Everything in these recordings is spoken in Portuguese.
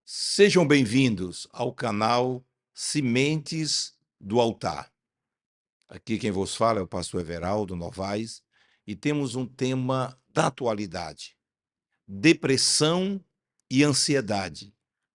Sejam bem-vindos ao canal Sementes do Altar. Aqui quem vos fala é o pastor Everaldo Novaes e temos um tema da atualidade: depressão e ansiedade,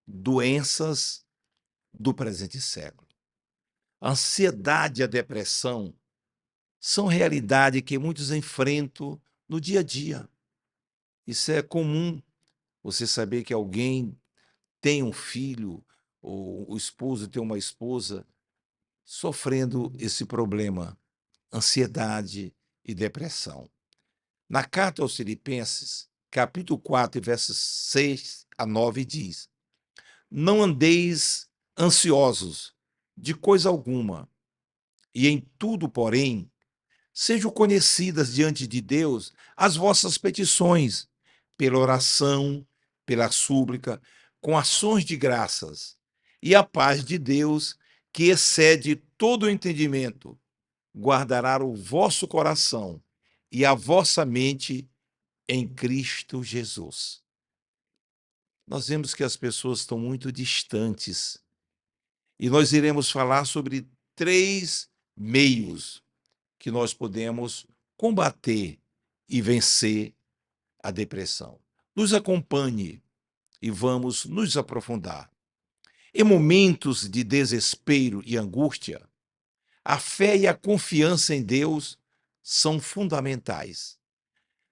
doenças do presente século. A ansiedade e a depressão são realidade que muitos enfrentam no dia a dia. Isso é comum, você saber que alguém tem um filho ou o esposo tem uma esposa sofrendo esse problema, ansiedade e depressão. Na carta aos Filipenses, capítulo 4, versos 6 a 9 diz: Não andeis ansiosos de coisa alguma, e em tudo, porém, sejam conhecidas diante de Deus as vossas petições, pela oração, pela súplica, com ações de graças. E a paz de Deus, que excede todo o entendimento, guardará o vosso coração e a vossa mente em Cristo Jesus. Nós vemos que as pessoas estão muito distantes e nós iremos falar sobre 3 meios que nós podemos combater e vencer a depressão. Nos acompanhe e vamos nos aprofundar. Em momentos de desespero e angústia, a fé e a confiança em Deus são fundamentais.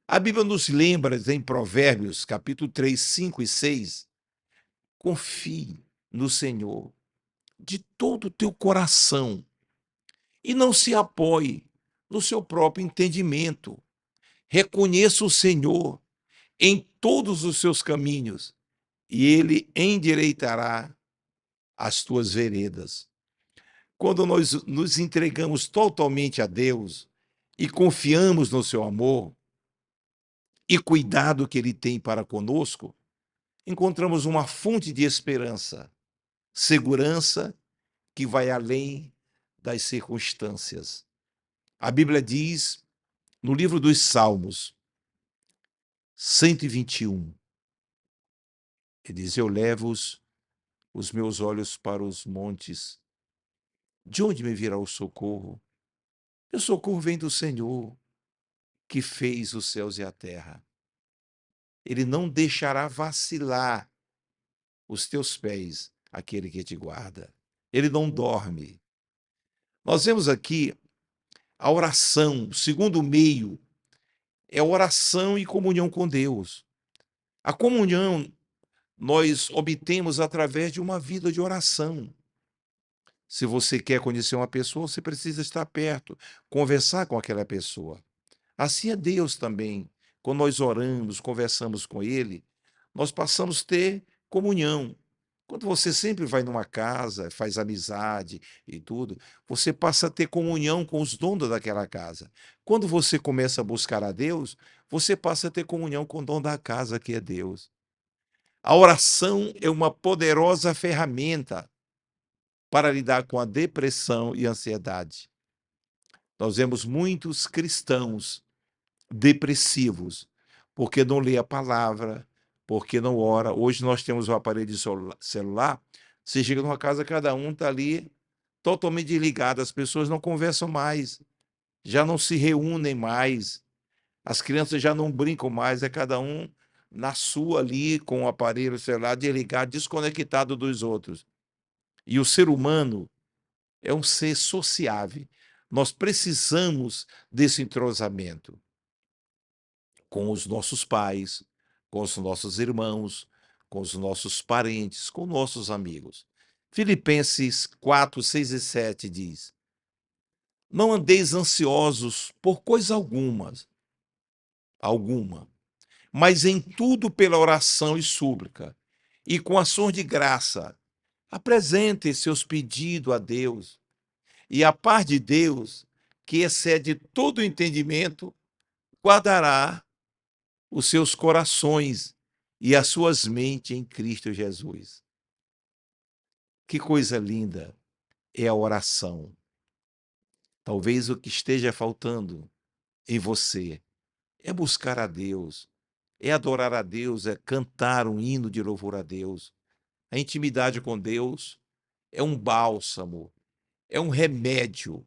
A Bíblia nos lembra em Provérbios, capítulo 3, 5 e 6, confie no Senhor de todo o teu coração e não se apoie no seu próprio entendimento. Reconheça o Senhor em todos os seus caminhos e ele endireitará as tuas veredas. Quando nós nos entregamos totalmente a Deus e confiamos no seu amor e cuidado que ele tem para conosco, encontramos uma fonte de esperança, segurança que vai além das circunstâncias. A Bíblia diz, no livro dos Salmos, 121, ele diz: Eu levo os meus olhos para os montes. De onde me virá o socorro? O socorro vem do Senhor, que fez os céus e a terra. Ele não deixará vacilar os teus pés, aquele que te guarda. Ele não dorme. Nós vemos aqui a oração, o segundo meio é oração e comunhão com Deus. A comunhão nós obtemos através de uma vida de oração. Se você quer conhecer uma pessoa, você precisa estar perto, conversar com aquela pessoa. Assim é Deus também. Quando nós oramos, conversamos com Ele, nós passamos a ter comunhão. Quando você sempre vai numa casa, faz amizade e tudo, você passa a ter comunhão com os donos daquela casa. Quando você começa a buscar a Deus, você passa a ter comunhão com o dono da casa, que é Deus. A oração é uma poderosa ferramenta para lidar com a depressão e a ansiedade. Nós vemos muitos cristãos depressivos, porque não lê a palavra, porque não ora. Hoje nós temos o aparelho de celular, você chega numa casa, cada um está ali totalmente desligado, as pessoas não conversam mais, já não se reúnem mais, as crianças já não brincam mais, é cada um na sua ali, com o aparelho celular desligado, desconectado dos outros. E o ser humano é um ser sociável. Nós precisamos desse entrosamento com os nossos pais, com os nossos irmãos, com os nossos parentes, com nossos amigos. Filipenses 4, 6 e 7 diz: Não andeis ansiosos por coisa alguma, mas em tudo pela oração e súplica, e com ações de graça, apresentem seus pedidos a Deus, e a paz de Deus, que excede todo o entendimento, guardará os seus corações e as suas mentes em Cristo Jesus. Que coisa linda é a oração. Talvez o que esteja faltando em você é buscar a Deus, é adorar a Deus, é cantar um hino de louvor a Deus. A intimidade com Deus é um bálsamo, é um remédio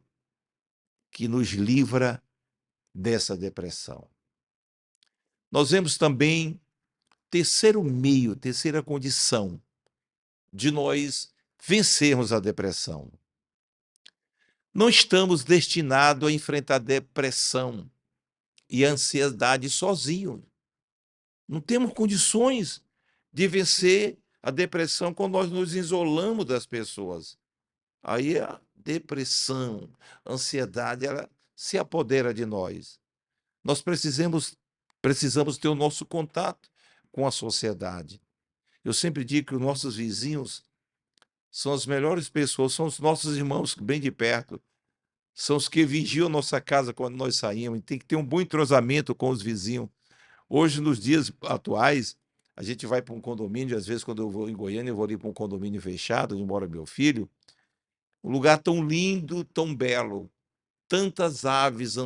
que nos livra dessa depressão. Nós vemos também terceiro meio, terceira condição de nós vencermos a depressão. Não estamos destinados a enfrentar depressão e ansiedade sozinhos. Não temos condições de vencer a depressão quando nós nos isolamos das pessoas. Aí a depressão, a ansiedade, ela se apodera de nós. Nós precisamos ter o nosso contato com a sociedade. Eu sempre digo que os nossos vizinhos são as melhores pessoas, são os nossos irmãos bem de perto, são os que vigiam nossa casa quando nós saímos, e tem que ter um bom entrosamento com os vizinhos. Hoje, nos dias atuais, a gente vai para um condomínio, às vezes quando eu vou em Goiânia, eu vou ali para um condomínio fechado, onde mora meu filho, um lugar tão lindo, tão belo, tantas aves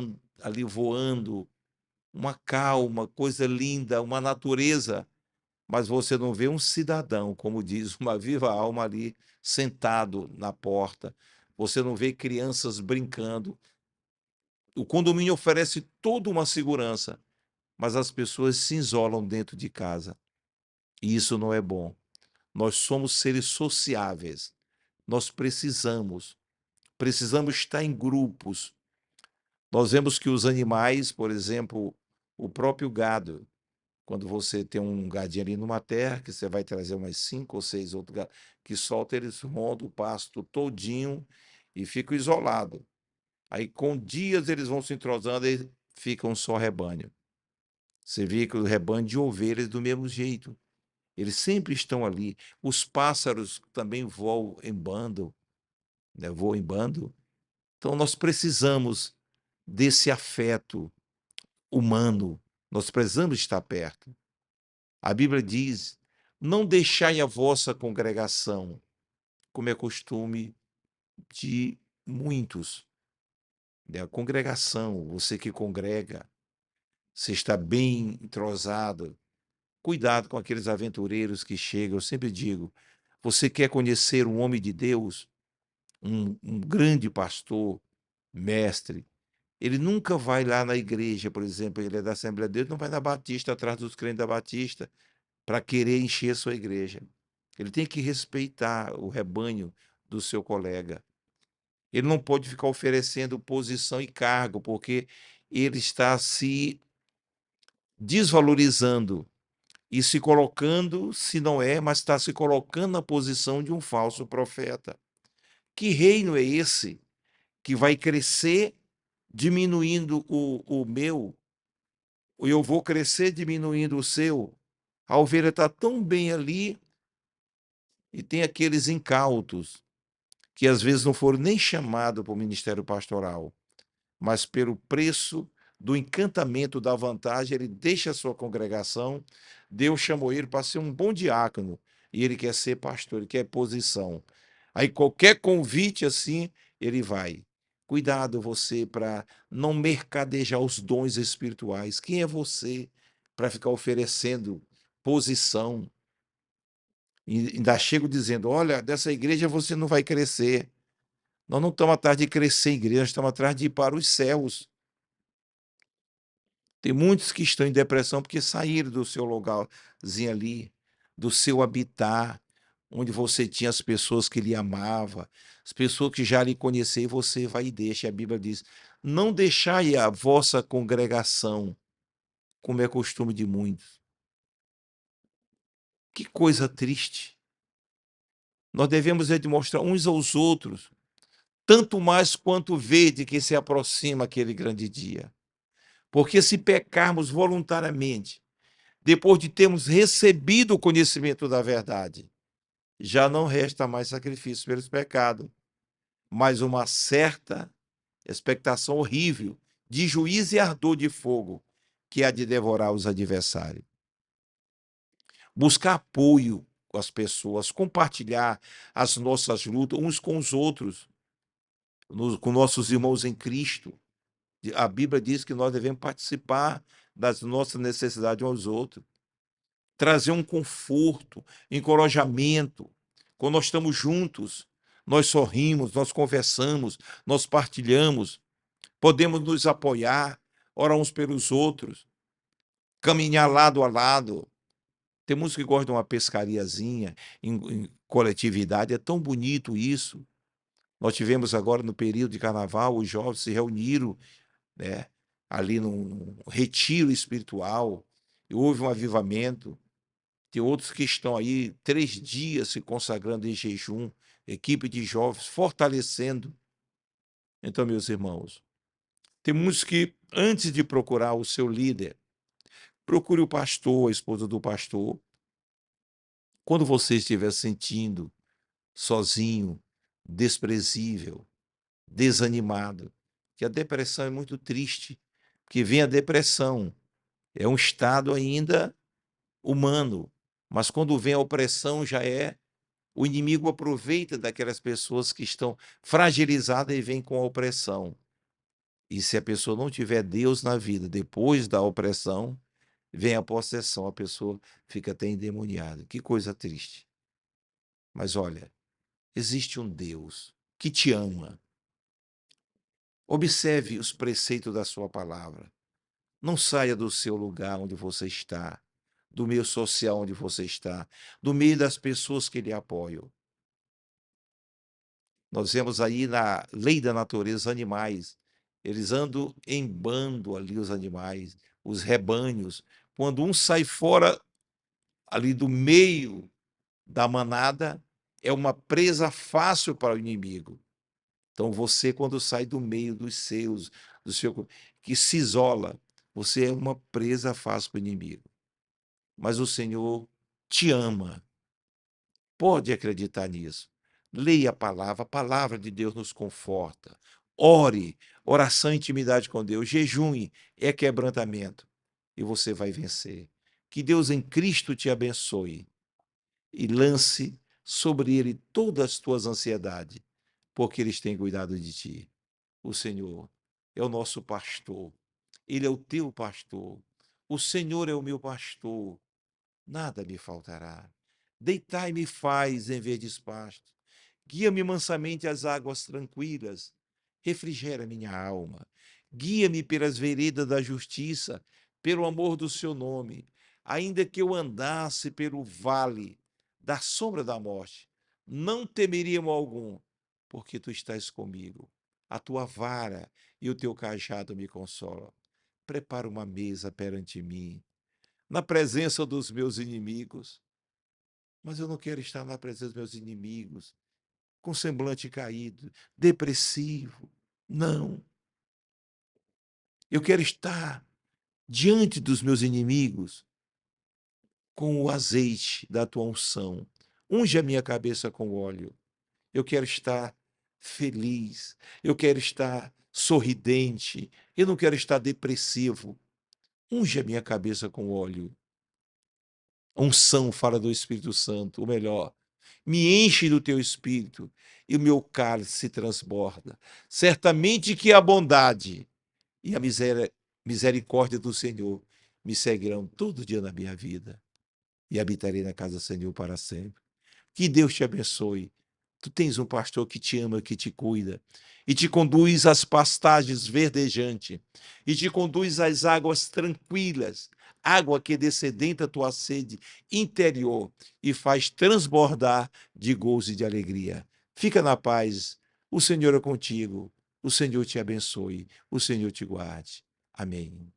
ali voando, uma calma, coisa linda, uma natureza, mas você não vê um cidadão, como diz, uma viva alma ali sentado na porta. Você não vê crianças brincando. O condomínio oferece toda uma segurança, mas as pessoas se isolam dentro de casa. E isso não é bom. Nós somos seres sociáveis. Nós precisamos estar em grupos. Nós vemos que os animais, por exemplo, o próprio gado, quando você tem um gadinho ali numa terra, que você vai trazer umas 5 ou 6 outros gados, que solta, eles rondam o pasto todinho e ficam isolados. Aí, com dias, eles vão se entrosando e ficam só rebanho. Você vê que o rebanho de ovelhas do mesmo jeito. Eles sempre estão ali. Os pássaros também voam em bando, né? Voam em bando. Então, nós precisamos desse afeto humano. Nós precisamos estar perto. A Bíblia diz: não deixai a vossa congregação, como é costume de muitos. Né? A congregação, você que congrega, você está bem entrosado. Cuidado com aqueles aventureiros que chegam. Eu sempre digo: você quer conhecer um homem de Deus, um grande pastor, mestre, ele nunca vai lá na igreja, por exemplo, ele é da Assembleia de Deus, não vai na Batista, atrás dos crentes da Batista, para querer encher a sua igreja. Ele tem que respeitar o rebanho do seu colega. Ele não pode ficar oferecendo posição e cargo, porque ele está se desvalorizando e se colocando, se não é, mas está se colocando na posição de um falso profeta. Que reino é esse que vai crescer diminuindo o meu, e eu vou crescer diminuindo o seu? A ovelha está tão bem ali, e tem aqueles incautos que às vezes não foram nem chamados para o ministério pastoral, mas pelo preço do encantamento da vantagem, ele deixa a sua congregação. Deus chamou ele para ser um bom diácono e ele quer ser pastor, ele quer posição. Aí qualquer convite assim, ele vai. Cuidado você para não mercadejar os dons espirituais. Quem é você para ficar oferecendo posição? E ainda chego dizendo: olha, dessa igreja você não vai crescer. Nós não estamos atrás de crescer em igreja, nós estamos atrás de ir para os céus. Tem muitos que estão em depressão porque saíram do seu lugarzinho ali, do seu habitat, onde você tinha as pessoas que lhe amavam, as pessoas que já lhe conheciam, e você vai e deixa. A Bíblia diz: não deixai a vossa congregação, como é costume de muitos. Que coisa triste. Nós devemos demonstrar uns aos outros, tanto mais quanto vede que se aproxima aquele grande dia. Porque se pecarmos voluntariamente, depois de termos recebido o conhecimento da verdade, já não resta mais sacrifício pelos pecados, mas uma certa expectação horrível de juízo e ardor de fogo que há de devorar os adversários. Buscar apoio com as pessoas, compartilhar as nossas lutas uns com os outros, com nossos irmãos em Cristo. A Bíblia diz que nós devemos participar das nossas necessidades uns aos outros. trazer um conforto, encorajamento. Quando nós estamos juntos, nós sorrimos, nós conversamos, nós partilhamos, podemos nos apoiar, orar uns pelos outros, caminhar lado a lado. Tem muitos que gostam de uma pescariazinha em coletividade, é tão bonito isso. Nós tivemos agora no período de carnaval, os jovens se reuniram, né, ali num retiro espiritual, e houve um avivamento. Tem outros que estão aí 3 dias se consagrando em jejum, equipe de jovens fortalecendo. Então, meus irmãos, tem muitos que, antes de procurar o seu líder, procure o pastor, a esposa do pastor. Quando você estiver sentindo sozinho, desprezível, desanimado, que a depressão é muito triste, porque vem a depressão, é um estado ainda humano, mas quando vem a opressão já é o inimigo aproveita daquelas pessoas que estão fragilizadas e vem com a opressão. E se a pessoa não tiver Deus na vida depois da opressão, vem a possessão, a pessoa fica até endemoniada. Que coisa triste. Mas olha, existe um Deus que te ama. Observe os preceitos da sua palavra. Não saia do seu lugar onde você está, do meio social onde você está, do meio das pessoas que lhe apoiam. Nós vemos aí na lei da natureza animais, eles andam em bando ali, os animais, os rebanhos. Quando um sai fora ali do meio da manada, é uma presa fácil para o inimigo. Então você, quando sai do meio dos seus, do seu, que se isola, você é uma presa fácil para o inimigo. Mas o Senhor te ama. Pode acreditar nisso. Leia a palavra de Deus nos conforta. Ore, oração e intimidade com Deus. Jejum é quebrantamento e você vai vencer. Que Deus em Cristo te abençoe e lance sobre ele todas as tuas ansiedades, porque eles têm cuidado de ti. O Senhor é o nosso pastor, ele é o teu pastor. O Senhor é o meu pastor, nada me faltará. Deitai-me faz em verdes pastos. Guia-me mansamente às águas tranquilas. Refrigera minha alma. Guia-me pelas veredas da justiça, pelo amor do seu nome. Ainda que eu andasse pelo vale da sombra da morte, não temeria mal algum, porque tu estás comigo. A tua vara e o teu cajado me consolam. Prepara uma mesa perante mim, na presença dos meus inimigos. Mas eu não quero estar na presença dos meus inimigos, com semblante caído, depressivo. Não. Eu quero estar diante dos meus inimigos com o azeite da tua unção. Unge a minha cabeça com óleo. Eu quero estar feliz. Eu quero estar sorridente. Eu não quero estar depressivo. Unge a minha cabeça com óleo. A unção fala do Espírito Santo, o melhor. Me enche do teu espírito e o meu cálice se transborda. Certamente que a bondade e a misericórdia do Senhor me seguirão todo dia na minha vida e habitarei na casa do Senhor para sempre. Que Deus te abençoe. Tu tens um pastor que te ama, que te cuida e te conduz às pastagens verdejantes e te conduz às águas tranquilas, água que descedenta a tua sede interior e faz transbordar de gozo e de alegria. Fica na paz. O Senhor é contigo. O Senhor te abençoe. O Senhor te guarde. Amém.